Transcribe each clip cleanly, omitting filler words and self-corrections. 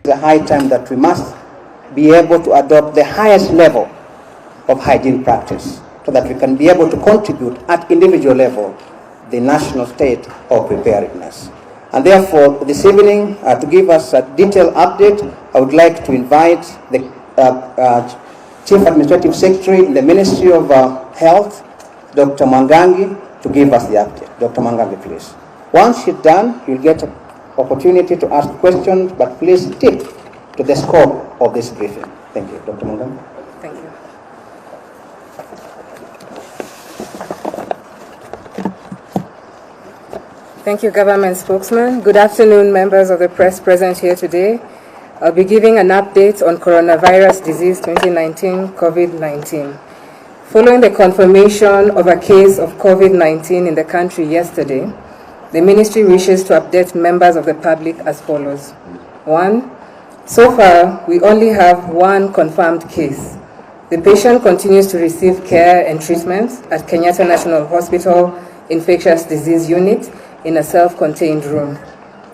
a high time that we must be able to adopt the highest level of hygiene practice so that we can be able to contribute at individual level the national state of preparedness. And therefore, this evening, to give us a detailed update, I would like to invite the Chief Administrative Secretary in the Ministry of Health, Dr. Mwangangi, to give us the update. Dr. Mwangangi, please. Once she's done, you'll get an opportunity to ask questions, but please stick to the scope of this briefing. Thank you. Dr. Mwangangi. Thank you. Thank you, Government Spokesman. Good afternoon, members of the press present here today. I'll be giving an update on coronavirus disease 2019, COVID-19. Following the confirmation of a case of COVID-19 in the country yesterday, the Ministry wishes to update members of the public as follows. 1. So far, we only have one confirmed case. The patient continues to receive care and treatment at Kenyatta National Hospital Infectious Disease Unit in a self-contained room.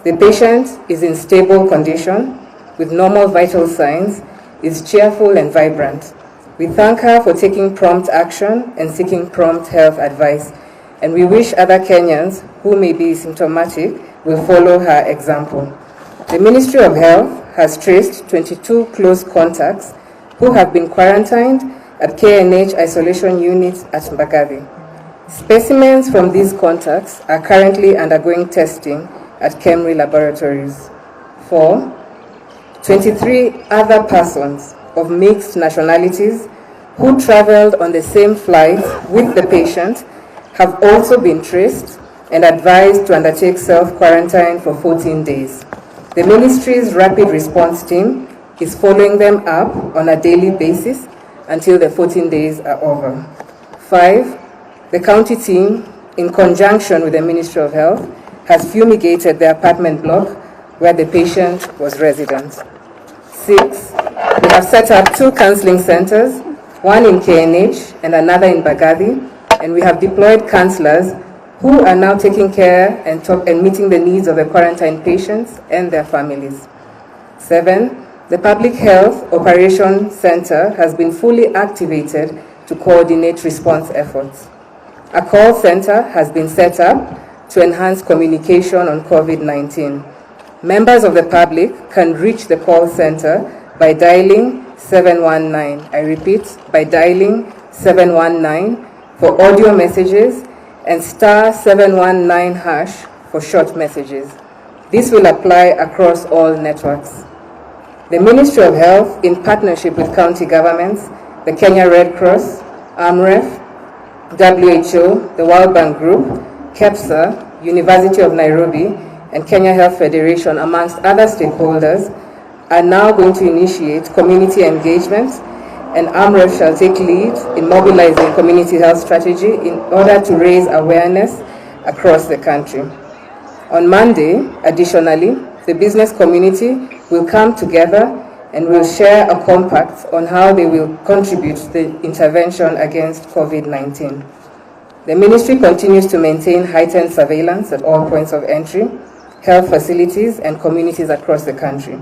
The patient is in stable condition with normal vital signs, is cheerful and vibrant. We thank her for taking prompt action and seeking prompt health advice, and we wish other Kenyans who may be symptomatic will follow her example. The Ministry of Health has traced 22 close contacts who have been quarantined at KNH isolation units at Mbagathi. Specimens from these contacts are currently undergoing testing at KEMRI laboratories. 4. 23 other persons of mixed nationalities who traveled on the same flight with the patient have also been traced and advised to undertake self-quarantine for 14 days. The Ministry's rapid response team is following them up on a daily basis until the 14 days are over. 5. The county team, in conjunction with the Ministry of Health, has fumigated the apartment block where the patient was resident. 6. We have set up 2 counseling centers, one in KNH and another in Mbagathi, and we have deployed counselors who are now taking care and meeting the needs of the quarantine patients and their families. 7. The Public Health Operation Center has been fully activated to coordinate response efforts. A call center has been set up to enhance communication on COVID-19. Members of the public can reach the call center by dialing 719. I repeat, by dialing 719 for audio messages and *719# for short messages. This will apply across all networks. The Ministry of Health, in partnership with county governments, the Kenya Red Cross, AMREF, WHO, the World Bank Group, KEPSA, University of Nairobi, and Kenya Health Federation, amongst other stakeholders, are now going to initiate community engagement, and AMREF shall take lead in mobilizing community health strategy in order to raise awareness across the country. On Monday, additionally, the business community will come together and will share a compact on how they will contribute to the intervention against COVID-19. The Ministry continues to maintain heightened surveillance at all points of entry, health facilities, and communities across the country.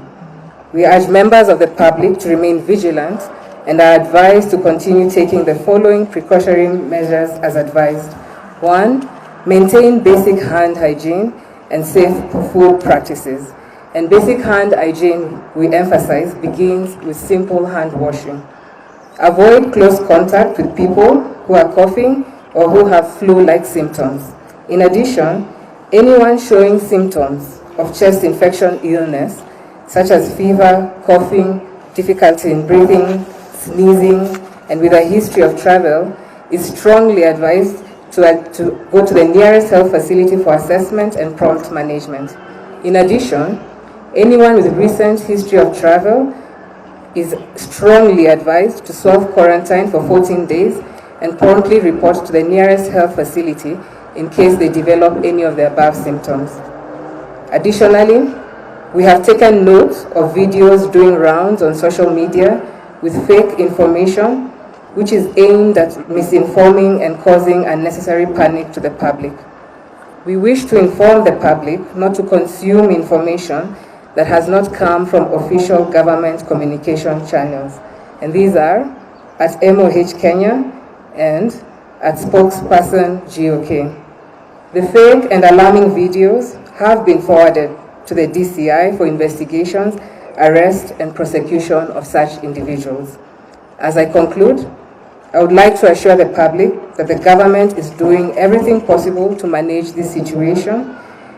We urge members of the public to remain vigilant and are advised to continue taking the following precautionary measures as advised. 1. Maintain basic hand hygiene and safe food practices. And basic hand hygiene, we emphasize, begins with simple hand washing. Avoid close contact with people who are coughing or who have flu-like symptoms. In addition, anyone showing symptoms of chest infection illness, such as fever, coughing, difficulty in breathing, sneezing, and with a history of travel, is strongly advised to go to the nearest health facility for assessment and prompt management. In addition, anyone with recent history of travel is strongly advised to self-quarantine for 14 days and promptly report to the nearest health facility in case they develop any of the above symptoms. Additionally, we have taken note of videos doing rounds on social media with fake information, which is aimed at misinforming and causing unnecessary panic to the public. We wish to inform the public not to consume information that has not come from official government communication channels. And these are at MOH Kenya and at spokesperson GOK. The fake and alarming videos have been forwarded to the DCI for investigations, arrest, and prosecution of such individuals. As I conclude, I would like to assure the public that the government is doing everything possible to manage this situation,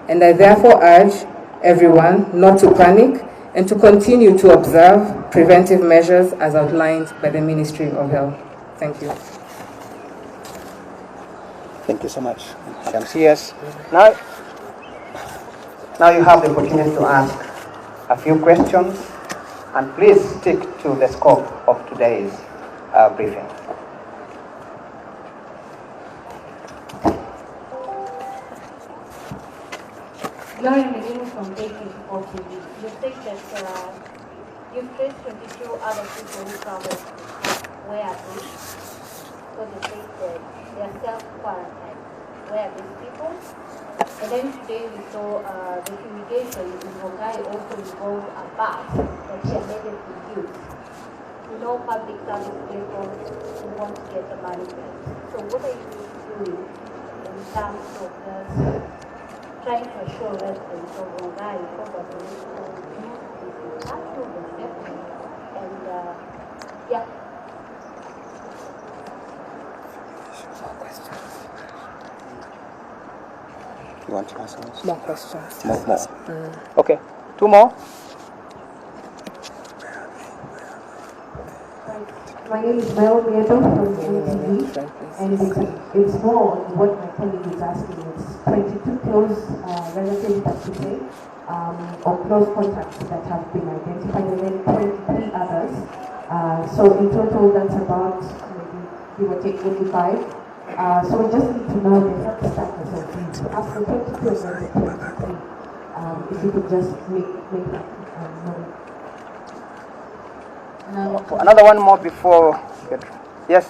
and I therefore urge everyone not to panic and to continue to observe preventive measures as outlined by the Ministry of Health. Thank you. Thank you so much, Shamsias. Now you have the opportunity to ask a few questions, and please stick to the scope of today's briefing. Gloria Medina from A24 TV. You say that you've traced 22 other people who traveled where are they? So they say that they are self-quarantined. Where are these people? And then today we saw the fumigation in Rongai also involved a bus that she allegedly used. You know, public service people who want to get the money back. So what are you doing in terms of this? Trying to assure residents of Rongai probably to actual reception and yeah. More questions. You want to ask us? More questions. More. Okay, two more. My name is Mel Mieto from NTV, and it's more on what my colleague is asking. It's 22 close relatives that you say, or close contacts that have been identified, and then 23 others. So in total, that's about maybe give or take 85. So we just need to know the health status of these. After 22 and then 23, if you could just make that known. Another one more before. Yes.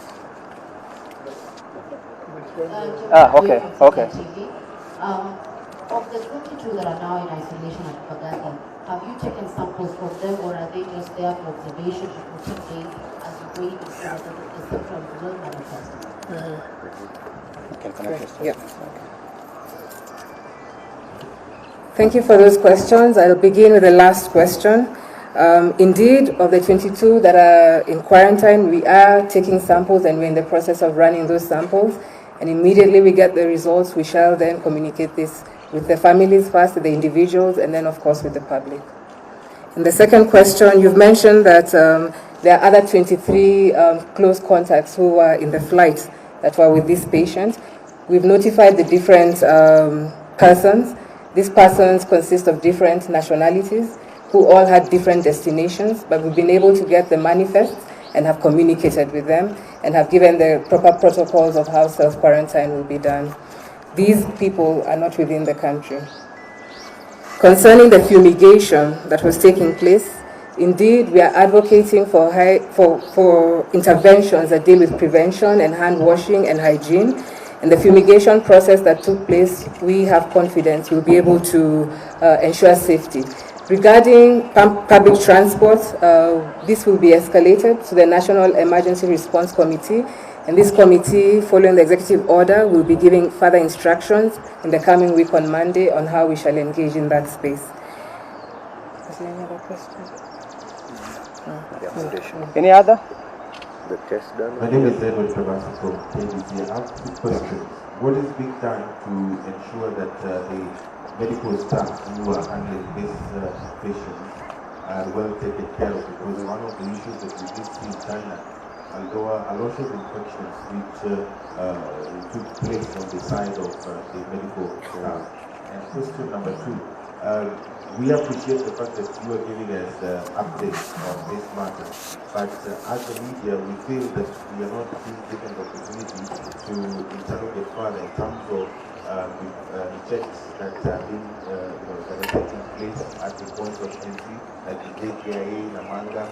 Okay. Of the 22 that are now in isolation at Pagati, have you taken samples from them, or are they just there for observation for 14 days as you wait for the symptoms will manifest? Yeah. Thank you for those questions. I'll begin with the last question. Indeed, of the 22 that are in quarantine, we are taking samples and we're in the process of running those samples. And immediately we get the results, we shall then communicate this with the families first, the individuals, and then of course with the public. And the second question, you've mentioned that there are other 23 close contacts who are in the flight that were with this patient. We've notified the different persons. These persons consist of different nationalities who all had different destinations, but we've been able to get the manifests and have communicated with them and have given the proper protocols of how self-quarantine will be done. These people are not within the country. Concerning the fumigation that was taking place, indeed, we are advocating for interventions that deal with prevention and hand washing and hygiene. And the fumigation process that took place, we have confidence we'll be able to ensure safety. Regarding public transport, this will be escalated to the National Emergency Response Committee, and this committee, following the executive order, will be giving further instructions in the coming week on Monday on how we shall engage in that space. Is there any other question? Any other? The test done. My name is Edward Travasa from KBC. I have two questions. What is being done to ensure that the medical staff who are handling these patients are well taken care of? Because one of the issues that we did see in China, although a lot of infections which took place on the side of the medical staff. And question number two, we appreciate the fact that you are giving us updates on this matter, but as the media, we feel that we are not being given the opportunity to interrogate further in terms of the checks that are being that are taking place at the point of entry, like the JKIA, Namanga,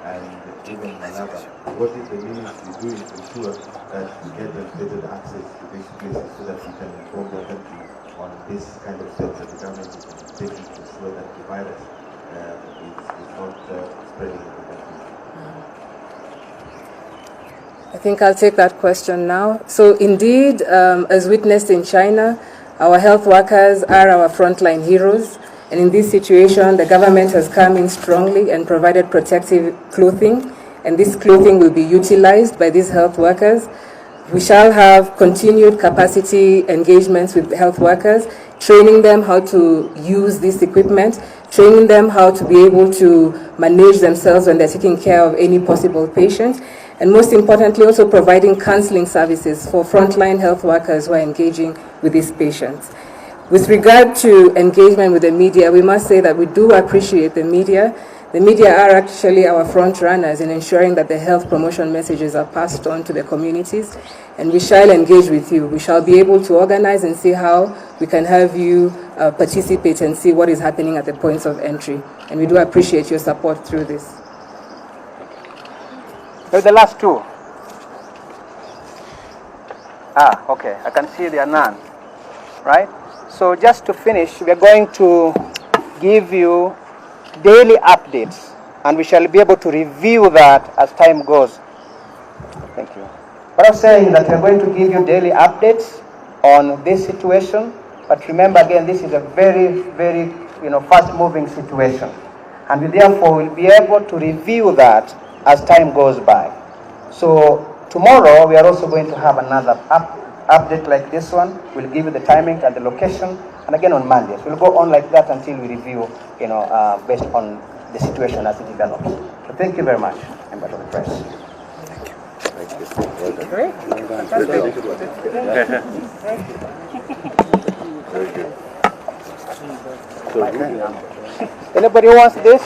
and even Malaba. What is the ministry doing to ensure that we get better access to these places so that we can inform the country on this kind of steps that the government is taking to ensure that the virus is not spreading in the country? I think I'll take that question now. So indeed, as witnessed in China, our health workers are our frontline heroes. And in this situation, the government has come in strongly and provided protective clothing. And this clothing will be utilized by these health workers. We shall have continued capacity engagements with health workers, training them how to use this equipment, training them how to be able to manage themselves when they're taking care of any possible patients, and most importantly, also providing counseling services for frontline health workers who are engaging with these patients. With regard to engagement with the media, we must say that we do appreciate the media. The media are actually our front runners in ensuring that the health promotion messages are passed on to the communities, and we shall engage with you. We shall be able to organize and see how we can have you participate and see what is happening at the points of entry. And we do appreciate your support through this. The last two. Okay, I can see there are none, right? So just to finish, we are going to give you daily updates, and we shall be able to review that as time goes. Thank you. What I'm saying is that we're going to give you daily updates on this situation, but remember again, this is a very, very fast-moving situation, and we therefore will be able to review that as time goes by. So tomorrow we are also going to have another update like this one. We'll give you the timing and the location, and again on Mondays. We'll go on like that until we review, based on the situation as it develops. So thank you very much, members of the press. Thank you. Well done. Great. Very good. So, Anybody who wants this?